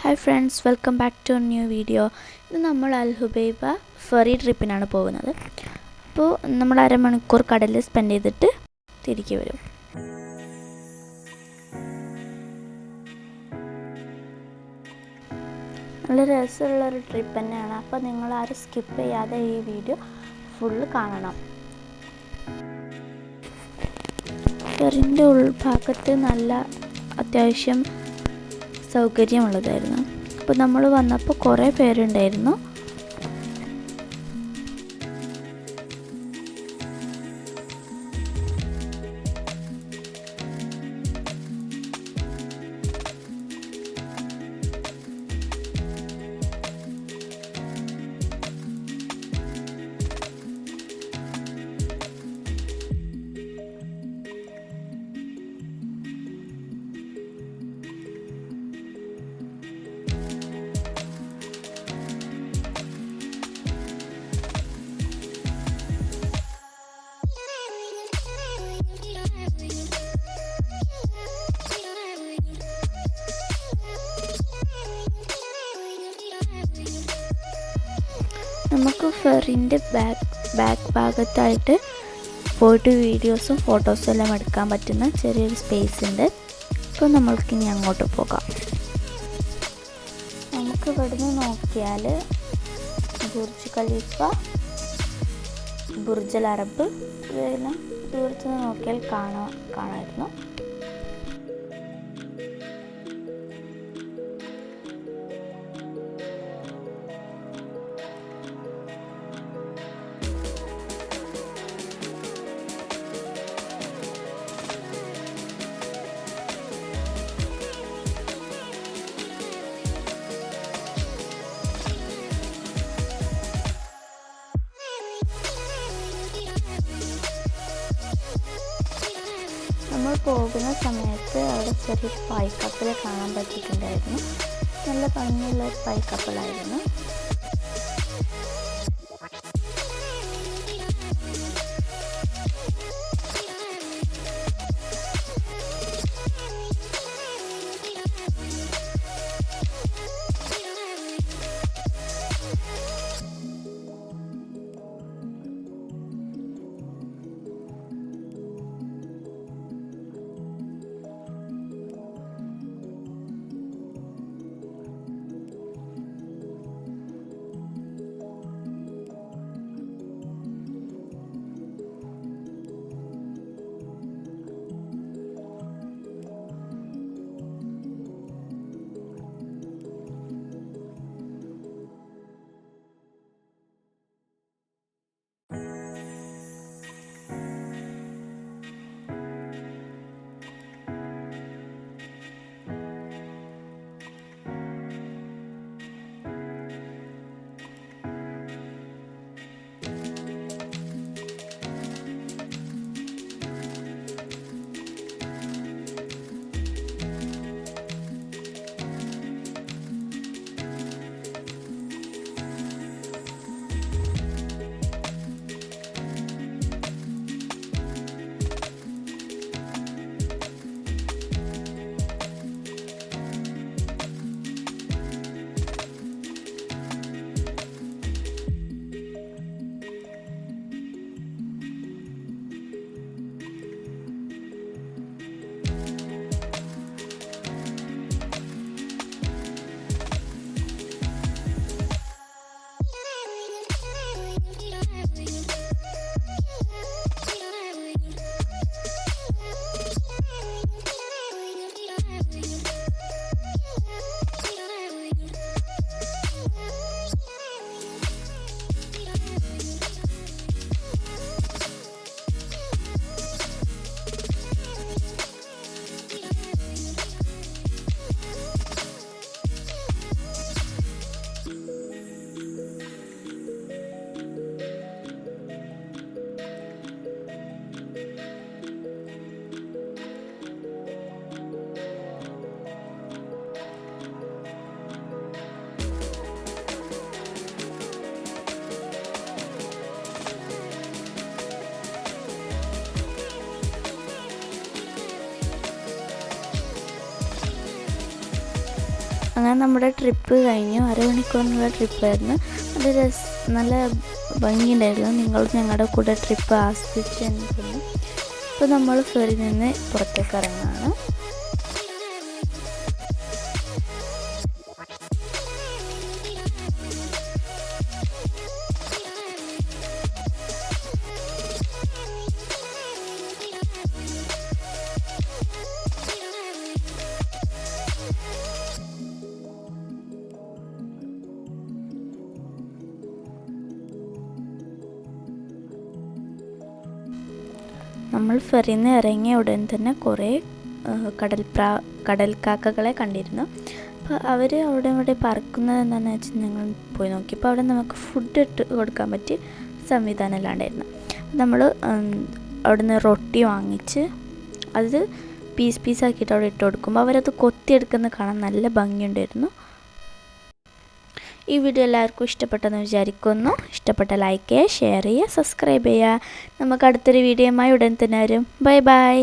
Hi friends, welcome back to a new video. ഇന്ന് നമ്മൾ അൽഹുബൈബ ferry ട്രിപ്പിനാണ് പോകുന്നത്. അപ്പോൾ നമ്മൾ അരമണിക്കൂർ കടലിൽ സ്പെൻഡ് ചെയ്തിട്ട് തിരികെ വരും. നല്ല രസമുള്ളൊരു ട്രിപ്പ് തന്നെയാണ്. അപ്പോൾ നിങ്ങൾ ആരും സ്കിപ്പ് ചെയ്യാതെ ഈ വീഡിയോ ഫുള്ള് കാണണം. ഫെറിൻ്റെ ഉൾഭാഗത്ത് നല്ല അത്യാവശ്യം സൗകര്യമുള്ളതായിരുന്നു. അപ്പോൾ നമ്മൾ വന്നപ്പോൾ കുറേ പേരുണ്ടായിരുന്നു. നമുക്ക് ഫെറിൻ്റെ ബാക്ക് ഭാഗത്തായിട്ട് പോയിട്ട് വീഡിയോസും ഫോട്ടോസും എല്ലാം എടുക്കാൻ പറ്റുന്ന ചെറിയൊരു സ്പേസ് ഉണ്ട്. അപ്പോൾ നമ്മൾക്കിനി അങ്ങോട്ട് പോകാം. നമുക്ക് ഇവിടുന്ന് നോക്കിയാൽ Burj Khalifa, Burj Al Arab ഇവയെല്ലാം ദൂരത്ത് നിന്ന് നോക്കിയാൽ കാണാമായിരുന്നു. നമ്മൾ പോകുന്ന സമയത്ത് അവിടെ ചെറിയൊരു പായ്ക്കപ്പൽ കാണാൻ പറ്റിയിട്ടുണ്ടായിരുന്നു. നല്ല ഭംഗിയുള്ള ഒരു പായ്ക്കപ്പലായിരുന്നു. അങ്ങനെ നമ്മുടെ ട്രിപ്പ് കഴിഞ്ഞു. അരമണിക്കൂറിനുള്ള ട്രിപ്പായിരുന്നു. നല്ല ഭംഗിയുണ്ടായിരുന്നു. നിങ്ങൾ ഞങ്ങളുടെ കൂടെ ട്രിപ്പ് ആസ്വദിച്ചെന്ന് തോന്നുന്നു. ഇപ്പോൾ നമ്മൾ ഫെറിയിൽ നിന്ന് പുറത്തേക്ക് ഇറങ്ങുകയാണ്. നമ്മൾ ഫെറിയിൽ നിന്ന് ഇറങ്ങിയ ഉടൻ തന്നെ കുറേ കടൽക്കാക്കകളെ കണ്ടിരുന്നു. അപ്പോൾ അവർ അവിടെ ഇവിടെ പറക്കുന്നത് എന്താണെന്ന് വെച്ചാൽ ഞങ്ങൾ പോയി നോക്കിയപ്പോൾ അവിടെ നമുക്ക് ഫുഡ് ഇട്ട് കൊടുക്കാൻ പറ്റിയ സംവിധാനം അല്ലാണ്ടായിരുന്നു. നമ്മൾ അവിടെ നിന്ന് റൊട്ടി വാങ്ങിച്ച് അത് പീസാക്കിയിട്ട് അവിടെ ഇട്ട് കൊടുക്കുമ്പോൾ അവരത് കൊത്തിയെടുക്കുന്നത് കാണാൻ നല്ല ഭംഗിയുണ്ടായിരുന്നു. ഈ വീഡിയോ എല്ലാവർക്കും ഇഷ്ടപ്പെട്ടെന്ന് വിചാരിക്കുന്നു. ഇഷ്ടപ്പെട്ട ലൈക്ക് ചെയ്യുക, ഷെയർ ചെയ്യുക, സബ്സ്ക്രൈബ് ചെയ്യുക. നമുക്ക് അടുത്തൊരു വീഡിയോയുമായി ഉടൻ തന്നെ വരും. Bye bye.